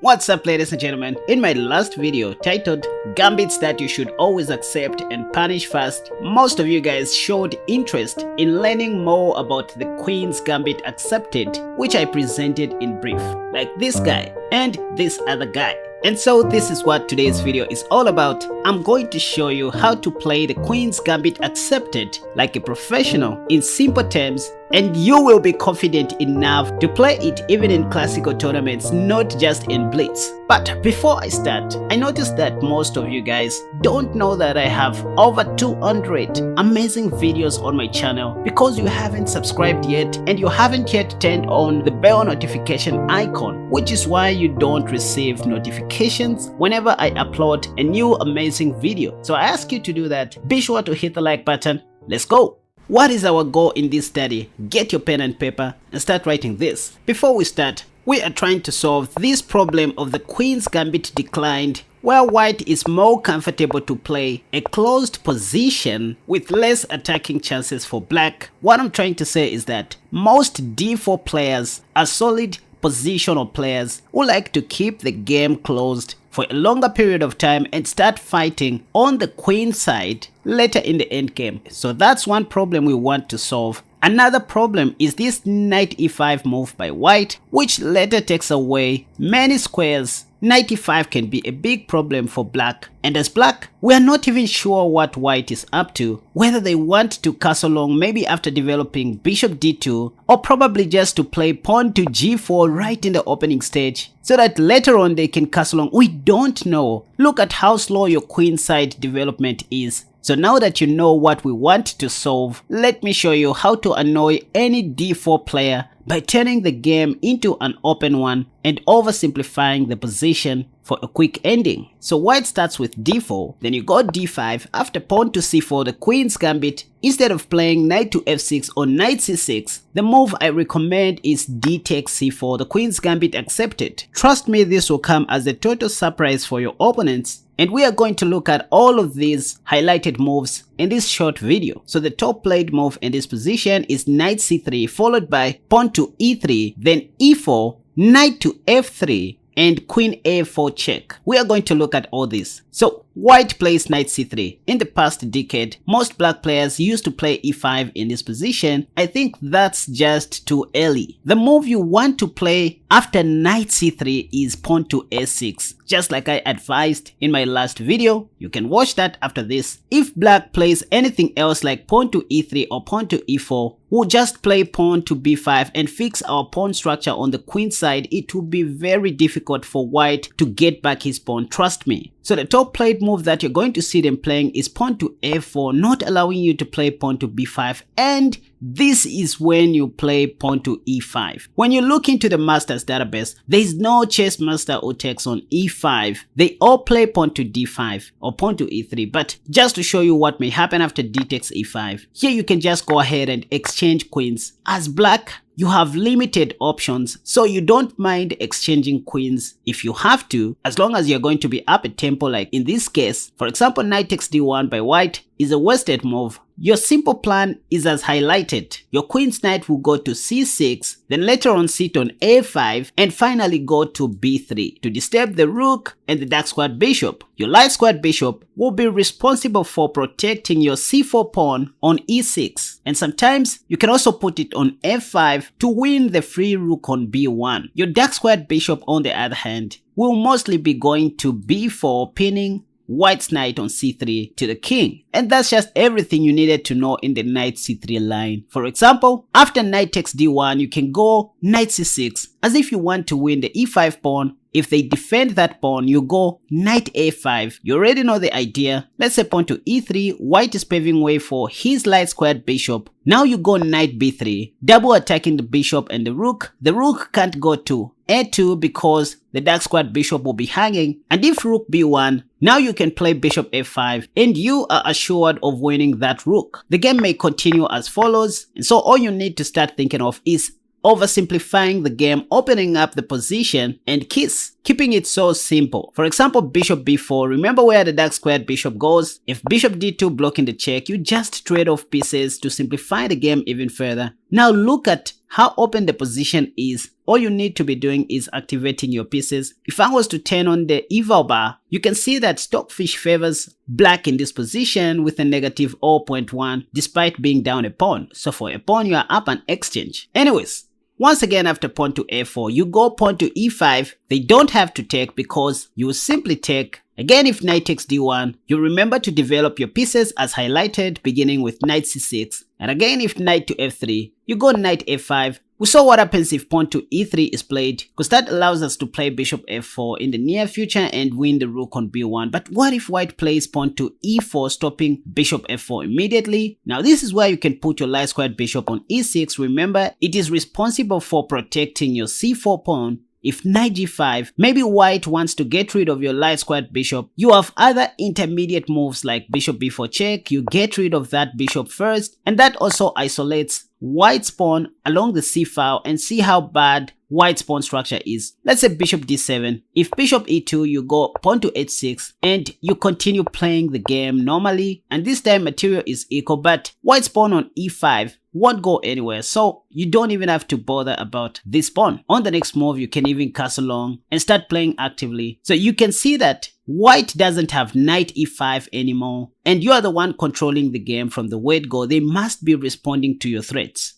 What's up, ladies and gentlemen? In my last video titled Gambits that you should always accept and punish fast, most of you guys showed interest in learning more about the Queen's Gambit accepted, which I presented in brief, like this guy and this other guy. And so this is what today's video is all about. I'm going to show you how to play the Queen's Gambit accepted like a professional in simple terms, and you will be confident enough to play it even in classical tournaments, not just in blitz. But before I start, I noticed that most of you guys don't know that I have over 200 amazing videos on my channel because you haven't subscribed yet and you haven't yet turned on the bell notification icon, which is why you don't receive notifications whenever I upload a new amazing video. So I ask you to do that. Be sure to hit the like button. Let's go. What is our goal in this study? Get your pen and paper and start writing this. Before we start, we are trying to solve this problem of the Queen's Gambit declined, where white is more comfortable to play a closed position with less attacking chances for black. What I'm trying to say is that most d4 players are solid positional players who like to keep the game closed for a longer period of time and start fighting on the queen side later in the endgame. So that's one problem we want to solve. Another problem is this knight e5 move by white, which later takes away many squares. Knight e5 can be a big problem for black, and as black, we are not even sure what white is up to, whether they want to castle long maybe after developing bishop d2, or probably just to play pawn to g4 right in the opening stage, so that later on they can castle long. We don't know. Look at how slow your queen side development is. So now that you know what we want to solve, let me show you how to annoy any d4 player by turning the game into an open one and oversimplifying the position for a quick ending. So white starts with d4, then you go d5, after pawn to c4, the Queen's Gambit. Instead of playing knight to f6 or knight c6, the move I recommend is d takes c4, the Queen's Gambit accepted. Trust me, this will come as a total surprise for your opponents. And we are going to look at all of these highlighted moves in this short video. So the top played move in this position is knight c3 followed by pawn to e3, then e4, knight to f3, and queen a4 check. We are going to look at all this. So white plays knight c3. In the past decade, most black players used to play e5 in this position. I think that's just too early. The move you want to play after knight c3 is pawn to a6. Just like I advised in my last video, you can watch that after this. If black plays anything else like pawn to e3 or pawn to e4, we'll just play pawn to b5 and fix our pawn structure on the queen side. It will be very difficult for white to get back his pawn, trust me. So the top played move that you're going to see them playing is pawn to f4, not allowing you to play pawn to b5, and this is when you play pawn to e5. When you look into the Masters database, there is no chess master who takes on e5. They all play pawn to d5 or pawn to e3, but just to show you what may happen after d takes e5, here you can just go ahead and exchange queens. As black, you have limited options, so you don't mind exchanging queens if you have to, as long as you're going to be up a tempo like in this case. For example, knight takes d1 by white is a wasted move. Your simple plan is as highlighted. Your queen's knight will go to c6, then later on sit on a5, and finally go to b3 to disturb the rook and the dark squared bishop. Your light squared bishop will be responsible for protecting your c4 pawn on e6, and sometimes you can also put it on f5 to win the free rook on b1. Your dark squared bishop, on the other hand, will mostly be going to b4, pinning white's knight on c3 to the king. And that's just everything you needed to know in the knight c3 line. For example, after knight takes d1, you can go knight c6 as if you want to win the e5 pawn. If they defend that pawn, you go knight a5. You already know the idea. Let's say pawn to e3, white is paving way for his light squared bishop. Now you go knight b3, double attacking the bishop and the rook. The rook can't go to a2 because the dark squared bishop will be hanging. And if rook b1, now you can play bishop f5 and you are assured of winning that rook. The game may continue as follows, and so all you need to start thinking of is oversimplifying the game, opening up the position, and kiss. keeping it so simple. For example, bishop b4, remember where the dark squared bishop goes? If bishop d2 blocking the check, you just trade off pieces to simplify the game even further. Now look at how open the position is. All you need to be doing is activating your pieces. If I was to turn on the eval bar, you can see that Stockfish favors black in this position with a negative 0.1 despite being down a pawn. So for a pawn, you are up an exchange. Anyways, once again after pawn to a4, you go pawn to e5. They don't have to take because you will simply take. Again, if knight takes d1, you remember to develop your pieces as highlighted, beginning with knight c6. And again, if knight to f3, you go knight f5. We saw what happens if pawn to e3 is played, because that allows us to play bishop f4 in the near future and win the rook on b1. But what if white plays pawn to e4, stopping bishop f4 immediately? Now this is where you can put your light squared bishop on e6. Remember, it is responsible for protecting your c4 pawn. If knight g5, maybe white wants to get rid of your light squared bishop. You have other intermediate moves like bishop b4 check. You get rid of that bishop first, and that also isolates white's pawn along the c file, and see how bad white's pawn structure is. Let's say bishop d7. If bishop e2, you go pawn to h6 and you continue playing the game normally, and this time material is equal, but white's pawn on e5 won't go anywhere, so you don't even have to bother about this pawn. On the next move, you can even castle long and start playing actively. So you can see that white doesn't have knight e5 anymore, and you are the one controlling the game from the word go. They must be responding to your threats.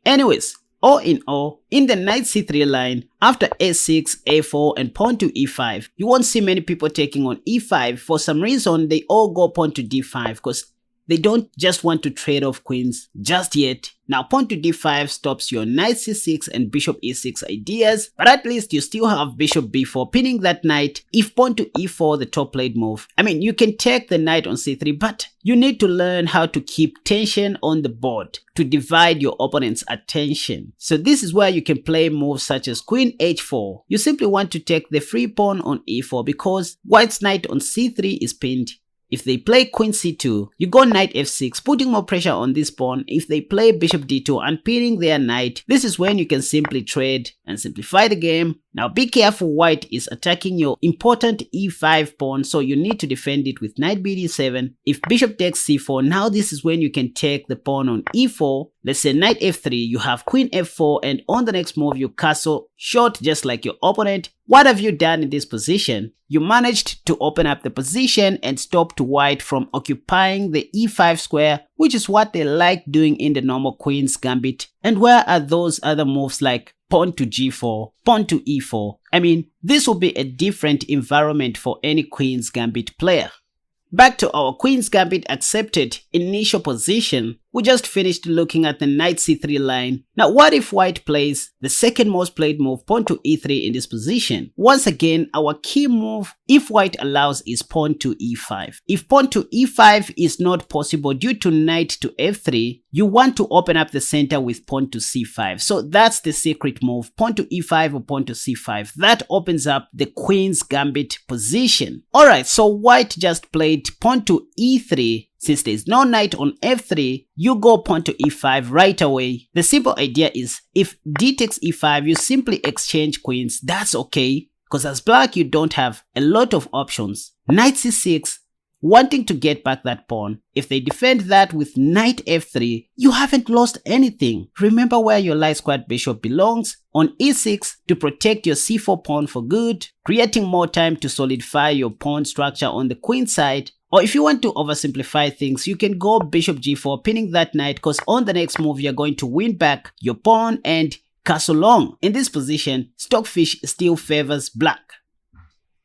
Anyways, all in all, in the knight c3 line, after a6, a4 and pawn to e5, you won't see many people taking on e5. For some reason, they all go pawn to d5 because they don't just want to trade off queens just yet. Now pawn to d5 stops your knight c6 and bishop e6 ideas, but at least you still have bishop b4 pinning that knight. If pawn to e4, the top played move, I mean, you can take the knight on c3, but you need to learn how to keep tension on the board to divide your opponent's attention. So this is where you can play moves such as queen h4. You simply want to take the free pawn on e4 because white's knight on c3 is pinned. If they play queen c2, you go knight f6, putting more pressure on this pawn. If they play bishop d2 and pinning their knight, this is when you can simply trade and simplify the game. Now be careful, white is attacking your important e5 pawn, so you need to defend it with knight bd7. If bishop takes c4, now this is when you can take the pawn on e4. Let's say knight f3, you have queen f4, and on the next move you castle short just like your opponent. What have you done in this position? You managed to open up the position and stopped white from occupying the e5 square, which is what they like doing in the normal Queen's Gambit. And where are those other moves like pawn to g4, pawn to e4? I mean, this will be a different environment for any Queen's Gambit player. Back to our Queen's Gambit accepted initial position. We just finished looking at the knight c3 line. Now what if white plays the second most played move, pawn to e3 in this position? Once again, our key move, if white allows, is pawn to e5. If pawn to e5 is not possible due to knight to f3, you want to open up the center with pawn to c5. So that's the secret move, pawn to e5 or pawn to c5. That opens up the Queen's Gambit position. Alright, so white just played pawn to e3. Since there's no knight on f3, you go pawn to e5 right away. The simple idea is, if d takes e5, you simply exchange queens. That's okay, because as black you don't have a lot of options. Knight c6, wanting to get back that pawn. If they defend that with knight f3, you haven't lost anything. Remember where your light squared bishop belongs, on e6 to protect your c4 pawn for good, creating more time to solidify your pawn structure on the queen side. Or if you want to oversimplify things, you can go bishop g4, pinning that knight, because on the next move you're going to win back your pawn and castle long. In this position, Stockfish still favors black.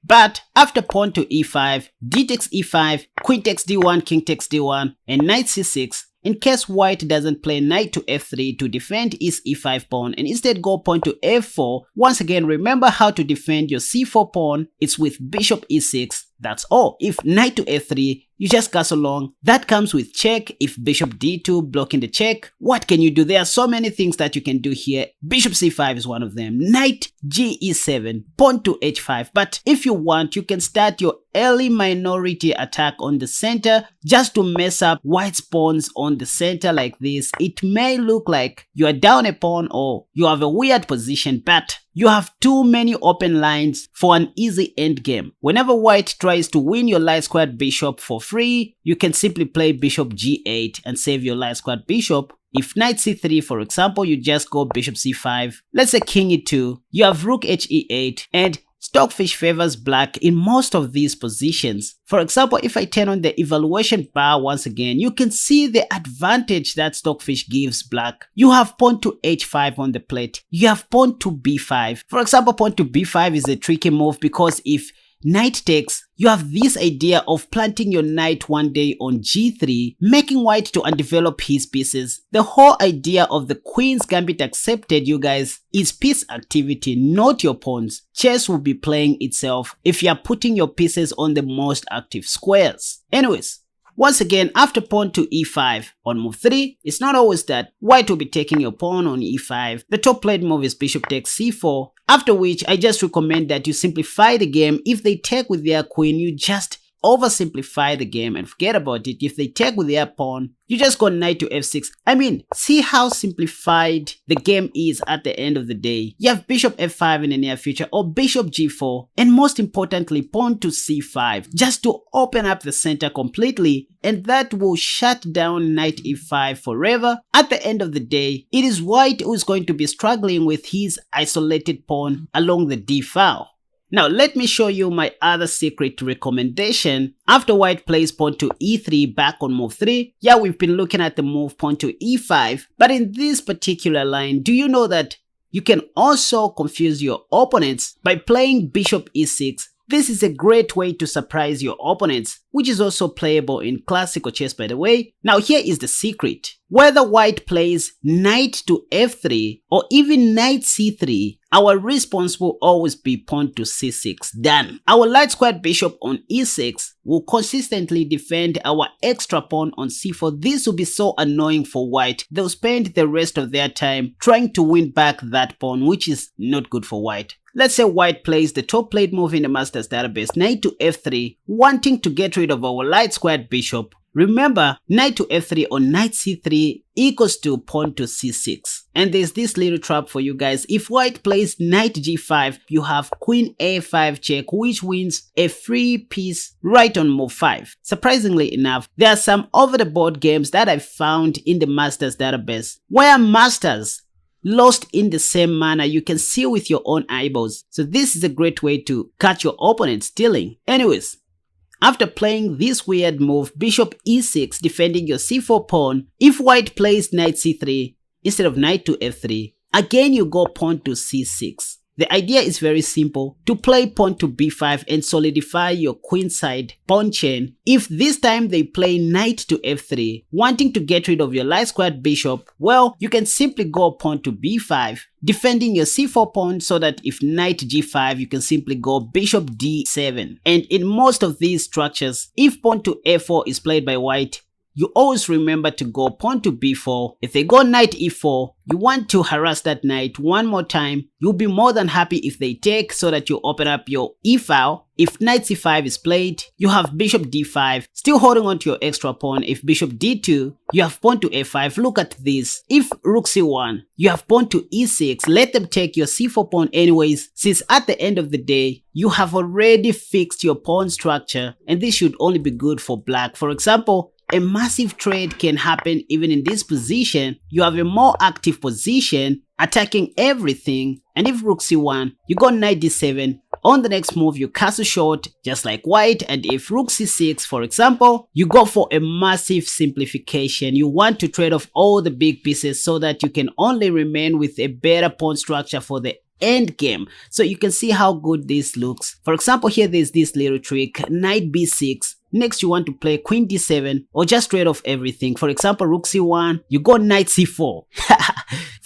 But after pawn to e5, d takes e5, queen takes d1, king takes d1, and knight c6, in case white doesn't play knight to f3 to defend his e5 pawn and instead go pawn to f4, once again remember how to defend your c4 pawn. It's with bishop e6. That's all. If knight to f3, you just castle long. That comes with check if bishop d2 blocking the check. What can you do? There are so many things that you can do here. Bishop c5 is one of them. Knight ge7, pawn to h5. But if you want, you can start your early minority attack on the center just to mess up white's pawns on the center like this. It may look like you are down a pawn or you have a weird position, but you have too many open lines for an easy endgame. Whenever white tries to win your light squared bishop for free, you can simply play bishop g8 and save your light squared bishop. If knight c3, for example, you just go bishop c5. Let's say king e2, you have rook he8, and Stockfish favors black in most of these positions. For example, if I turn on the evaluation bar once again, you can see the advantage that Stockfish gives black. You have pawn to h5 on the plate. You have pawn to b5. For example, pawn to b5 is a tricky move because if knight takes, you have this idea of planting your knight one day on g3, making white to undevelop his pieces. The whole idea of the Queen's Gambit accepted, you guys, is piece activity, not your pawns. Chess will be playing itself if you are putting your pieces on the most active squares. Anyways, once again, after pawn to e5 on move 3, it's not always that white will be taking your pawn on e5. The top played move is bishop takes c4, after which I just recommend that you simplify the game. If they take with their queen, you just oversimplify the game and forget about it. If they take with their pawn, you just go knight to f6. I mean, see how simplified the game is at the end of the day. You have bishop f5 in the near future or bishop g4, and most importantly pawn to c5 just to open up the center completely, and that will shut down knight e5 forever. At the end of the day, it is white who is going to be struggling with his isolated pawn along the d file. Now let me show you my other secret recommendation. After white plays pawn to e3 back on move 3, yeah, we've been looking at the move pawn to e5, but in this particular line, do you know that you can also confuse your opponents by playing bishop e6? This is a great way to surprise your opponents, which is also playable in classical chess, by the way. Now here is the secret. Whether white plays knight to f3 or even knight c3, our response will always be pawn to c6. Done. Our light squared bishop on e6 will consistently defend our extra pawn on c4. This will be so annoying for white. They'll spend the rest of their time trying to win back that pawn, which is not good for white. Let's say white plays the top played move in the Masters database, knight to f3, wanting to get rid of our light squared bishop. Remember, knight to f3 or knight c3 equals to pawn to c6. And there's this little trap for you guys. If white plays knight g5, you have queen a5 check, which wins a free piece right on move 5. Surprisingly enough, there are some over-the-board games that I found in the Masters database where masters lost in the same manner. You can see with your own eyeballs. So this is a great way to catch your opponent stealing. Anyways, after playing this weird move, bishop e6 defending your c4 pawn, if white plays knight c3 instead of knight to f3, again you go pawn to c6. The idea is very simple, to play pawn to b5 and solidify your queenside pawn chain. If this time they play knight to f3, wanting to get rid of your light squared bishop, well, you can simply go pawn to b5, defending your c4 pawn, so that if knight g5, you can simply go bishop d7. And in most of these structures, if pawn to a4 is played by white, you always remember to go pawn to b4. If they go knight e4, you want to harass that knight one more time. You'll be more than happy if they take, so that you open up your e-file. If knight c5 is played, you have bishop d5, still holding on to your extra pawn. If bishop d2, you have pawn to a5. Look at this. If rook c1, you have pawn to e6. Let them take your c4 pawn anyways, since at the end of the day, you have already fixed your pawn structure, and this should only be good for black. For example, a massive trade can happen even in this position. You have a more active position, attacking everything, and if rook c1, you go knight d7. On the next move, you castle short, just like white, and if rook c6, for example, you go for a massive simplification. You want to trade off all the big pieces so that you can only remain with a better pawn structure for the end game. So you can see how good this looks. For example, here there's this little trick, knight b6. Next, you want to play queen d7 or just trade off everything. For example, rook c1, you go knight c4.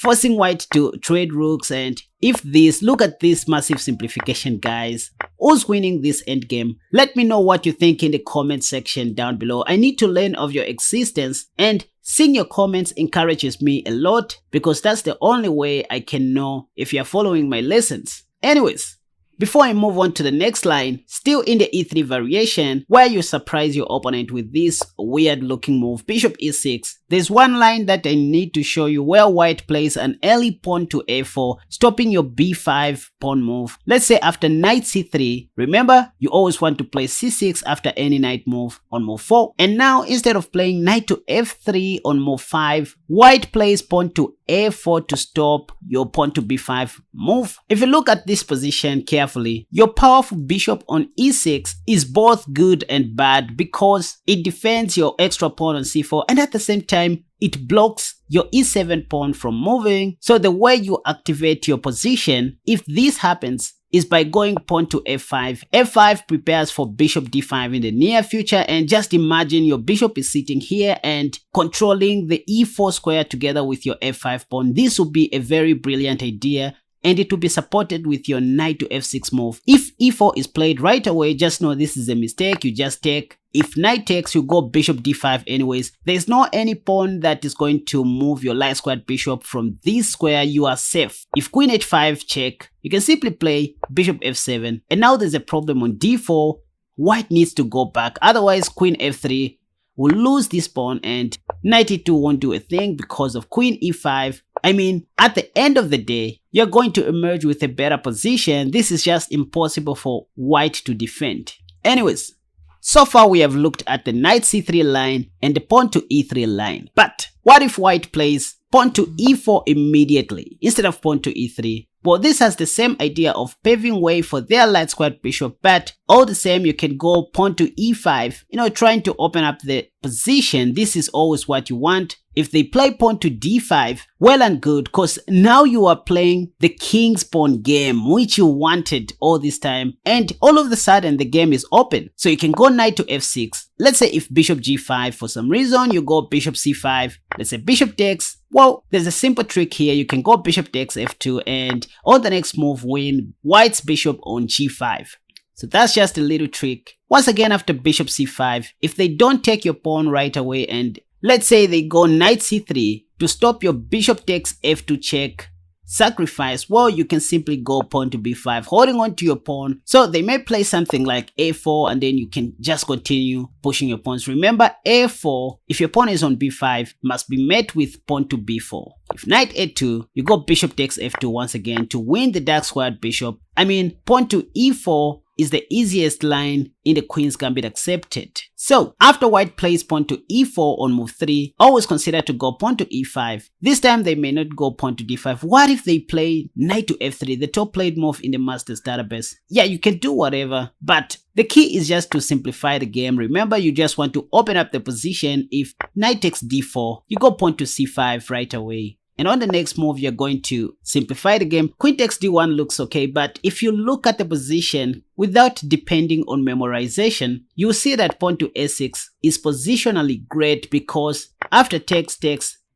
forcing white to trade rooks. And if this, look at this massive simplification, guys. Who's winning this endgame? Let me know what you think in the comment section down below. I need to learn of your existence, and seeing your comments encourages me a lot because that's the only way I can know if you're following my lessons. Anyways, before I move on to the next line, still in the e3 variation, where you surprise your opponent with this weird looking move, bishop e6, there's one line that I need to show you where white plays an early pawn to a4, stopping your b5 pawn move. Let's say after knight c3, remember you always want to play c6 after any knight move on move 4, and now instead of playing knight to f3 on move 5, white plays pawn to a4 to stop your pawn to b5 move. If you look at this position carefully, your powerful bishop on e6 is both good and bad because it defends your extra pawn on c4, and at the same time it blocks your e7 pawn from moving. So the way you activate your position, if this happens, is by going pawn to f5. f5 prepares for bishop d5 in the near future, and just imagine your bishop is sitting here and controlling the e4 square together with your f5 pawn. This would be a very brilliant idea, and it will be supported with your knight to f6 move. If e4 is played right away, just know this is a mistake. You just take. If knight takes, you go bishop d5 anyways. There's no any pawn that is going to move your light squared bishop from this square. You are safe. If queen h5 check, you can simply play bishop f7. And now there's a problem on d4. White needs to go back. Otherwise, queen f3 will lose this pawn, and knight e2 won't do a thing because of queen e5. I mean, at the end of the day, you're going to emerge with a better position. This is just impossible for white to defend. Anyways, so far we have looked at the knight c3 line and the pawn to e3 line. But what if white plays pawn to e4 immediately instead of pawn to e3? Well, this has the same idea of paving way for their light squared bishop, but all the same you can go pawn to e5, trying to open up the position. This is always what you want. If they play pawn to d5, well and good, because now you are playing the king's pawn game, which you wanted all this time, and all of a sudden the game is open. So you can go knight to f6. Let's say if bishop g5 for some reason, you go bishop c5. Let's say bishop takes. Well, there's a simple trick here. You can go bishop takes f2, and on the next move win white's bishop on g5. So that's just a little trick. Once again, after bishop c5, if they don't take your pawn right away, and let's say they go knight c3 to stop your bishop takes f2 check sacrifice, well, you can simply go pawn to b5, holding on to your pawn. So they may play something like a4, and then you can just continue pushing your pawns. Remember, a4, if your pawn is on b5, must be met with pawn to b4. If knight a2, you go bishop takes f2 once again to win the dark squared bishop. I mean, pawn to e4 is the easiest line in the Queen's Gambit accepted. So after white plays pawn to e4 on move 3, always consider to go pawn to e5. This time they may not go pawn to d5. What if they play knight to f3, the top played move in the Masters database? Yeah, you can do whatever, but the key is just to simplify the game. Remember, you just want to open up the position. If knight takes d4, you go pawn to c5 right away. And on the next move, you're going to simplify the game. Queen takes d1 looks okay, but if you look at the position without depending on memorization, you'll see that pawn to a6 is positionally great because after takes,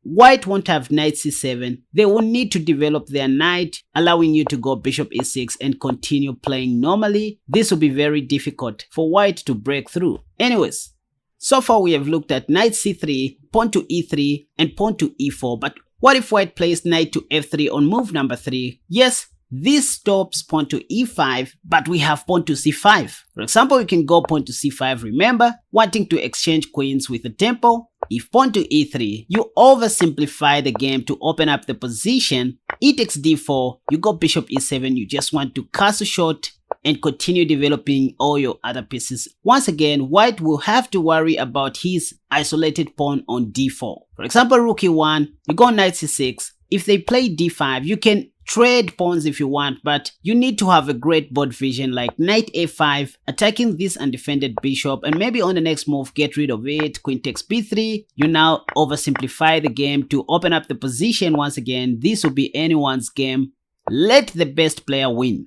white won't have knight c7. They will need to develop their knight, allowing you to go bishop e6 and continue playing normally. This will be very difficult for white to break through. Anyways, so far we have looked at knight c3, pawn to e3, and pawn to e4, but what if white plays knight to f3 on move number 3? Yes, this stops pawn to e5, but we have pawn to c5. For example, you can go pawn to c5, remember, wanting to exchange queens with a tempo. If pawn to e3, you oversimplify the game to open up the position. E takes d4, you go bishop e7, you just want to castle short and continue developing all your other pieces. Once again, white will have to worry about his isolated pawn on d4. For example, rook e1, you go knight c6. If they play d5, you can trade pawns if you want, but you need to have a great board vision like knight a5, attacking this undefended bishop, and maybe on the next move get rid of it. Queen takes b3. You now oversimplify the game to open up the position. Once again, this will be anyone's game. Let the best player win.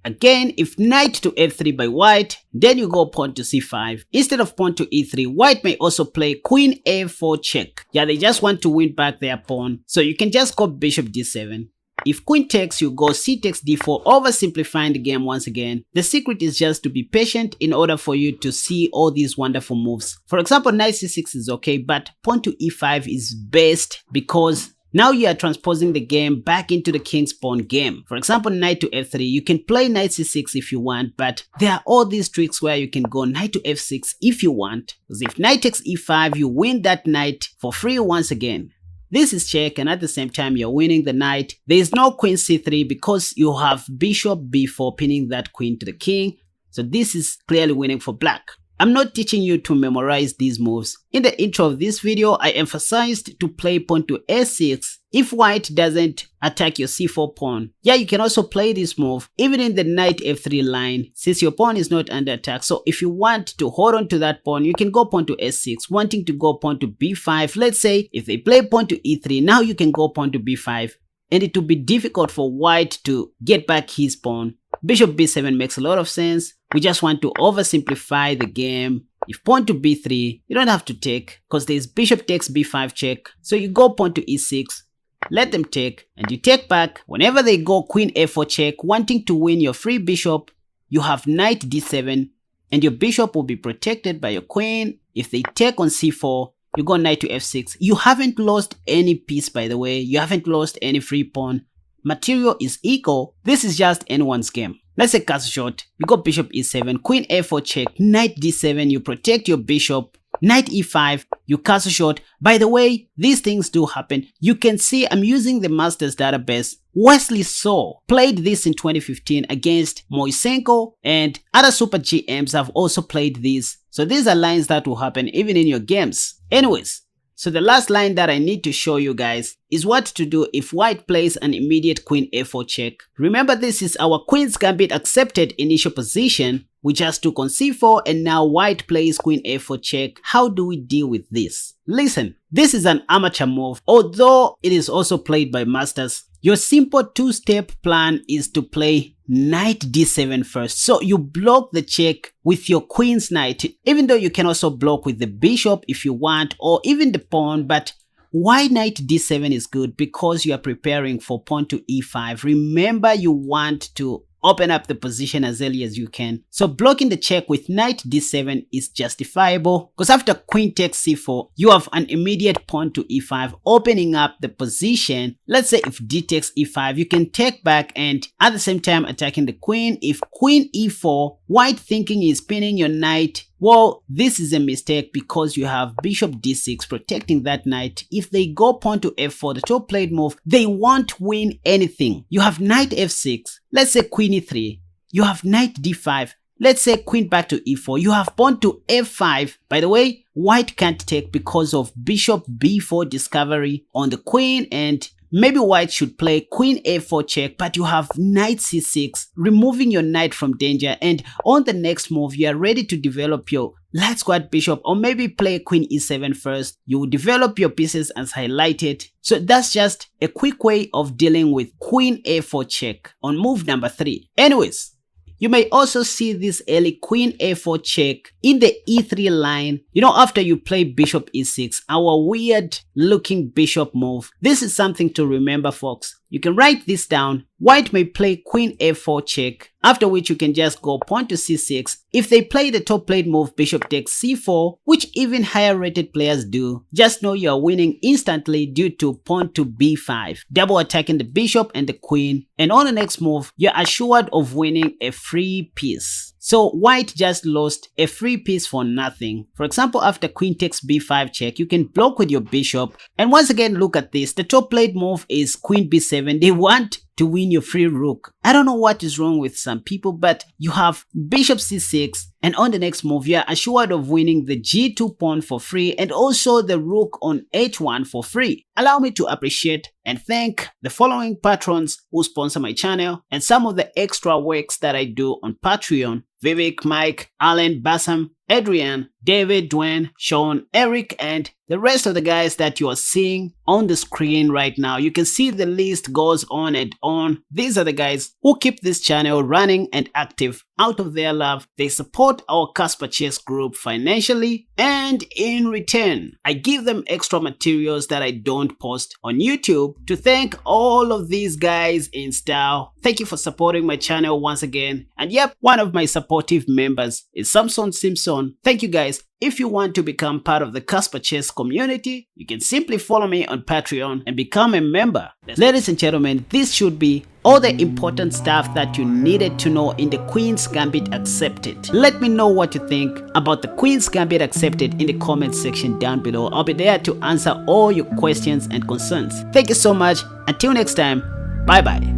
Again, if knight to f3 by white, then you go pawn to c5. Instead of pawn to e3, white may also play queen a4 check. Yeah, they just want to win back their pawn. So you can just go bishop d7. If queen takes, you go c takes d4, oversimplifying the game once again. The secret is just to be patient in order for you to see all these wonderful moves. For example, knight c6 is okay, but pawn to e5 is best because now you are transposing the game back into the king's pawn game. For example, knight to f3, you can play knight c6 if you want, but there are all these tricks where you can go knight to f6 if you want. Because if knight takes e5, you win that knight for free once again. This is check, and at the same time you're winning the knight. There is no queen c3 because you have bishop b4 pinning that queen to the king. So this is clearly winning for black. I'm not teaching you to memorize these moves. In the intro of this video, I emphasized to play pawn to a6 if white doesn't attack your c4 pawn. Yeah, you can also play this move even in the knight f3 line since your pawn is not under attack. So if you want to hold on to that pawn, you can go pawn to s6, wanting to go pawn to b5. Let's say if they play pawn to e3, now you can go pawn to b5. And it will be difficult for white to get back his pawn. Bishop b7 makes a lot of sense. We just want to oversimplify the game. If pawn to b3, you don't have to take because there's bishop takes b5 check. So you go pawn to e6, let them take, and you take back. Whenever they go queen a4 check, wanting to win your free bishop, you have knight d7, and your bishop will be protected by your queen. If they take on c4, you go knight to f6. You haven't lost any piece, by the way. You haven't lost any free pawn. Material is equal. This is just anyone's game. Let's say castle shot. You go bishop e7, queen a4 check, knight d7, you protect your bishop, knight e5, you castle shot. By the way, these things do happen. You can see I'm using the Masters database. Wesley So played this in 2015 against Moisenko, and other super GMs have also played this. So these are lines that will happen even in your games. Anyways, so the last line that I need to show you guys is what to do if white plays an immediate queen a4 check. Remember, this is our queen's gambit accepted initial position. We just took on c4 and now white plays queen a4 check. How do we deal with this? Listen, this is an amateur move, although it is also played by masters. Your simple two-step plan is to play knight d7 first. So you block the check with your queen's knight, even though you can also block with the bishop if you want, or even the pawn. But why knight d7 is good? Because you are preparing for pawn to e5. Remember, you want to open up the position as early as you can. So blocking the check with knight d7 is justifiable because after queen takes c4, you have an immediate pawn to e5, opening up the position. Let's say if d takes e5, you can take back and at the same time attacking the queen. If queen e4, white thinking is pinning your knight. Well, this is a mistake because you have bishop d6 protecting that knight. If they go pawn to f4, the top played move, they won't win anything. You have knight f6, let's say queen e3. You have knight d5, let's say queen back to e4. You have pawn to f5. By the way, white can't take because of bishop b4 discovery on the queen, and maybe white should play queen a4 check, but you have knight c6, removing your knight from danger. And on the next move, you are ready to develop your light squad bishop, or maybe play queen e7 first. You will develop your pieces as highlighted. So that's just a quick way of dealing with queen a4 check on move number 3. Anyways, you may also see this early queen a4 check in the e3 line. You know, after you play bishop e6, our weird looking bishop move. This is something to remember, folks. You can write this down. White may play queen a4 check, after which you can just go pawn to c6. If they play the top played move bishop takes c4, which even higher rated players do, just know you are winning instantly due to pawn to b5, double attacking the bishop and the queen. And on the next move, you're assured of winning a free piece. So white just lost a free piece for nothing. For example, after queen takes b5 check, you can block with your bishop. And once again, look at this. The top played move is queen b7. They want to win your free rook. I don't know what is wrong with some people, but you have bishop c6, and on the next move, you are assured of winning the g2 pawn for free and also the rook on h1 for free. Allow me to appreciate and thank the following patrons who sponsor my channel and some of the extra works that I do on Patreon: Vivek, Mike, Alan, Bassam, Adrian, David, Dwayne, Sean, Eric, and the rest of the guys that you are seeing on the screen right now. You can see the list goes on and on. These are the guys who keep this channel running and active. Out of their love, they support our KaspaChess group financially, and in return, I give them extra materials that I don't post on YouTube. To thank all of these guys in style, thank you for supporting my channel once again. And yep, one of my supportive members is Samson Simpson. Thank you guys. If you want to become part of the KaspaChess community, you can simply follow me on Patreon and become a member. Ladies and gentlemen, this should be all the important stuff that you needed to know in the Queen's Gambit Accepted. Let me know what you think about the Queen's Gambit Accepted in the comment section down below. I'll be there to answer all your questions and concerns. Thank you so much. Until next time, bye bye.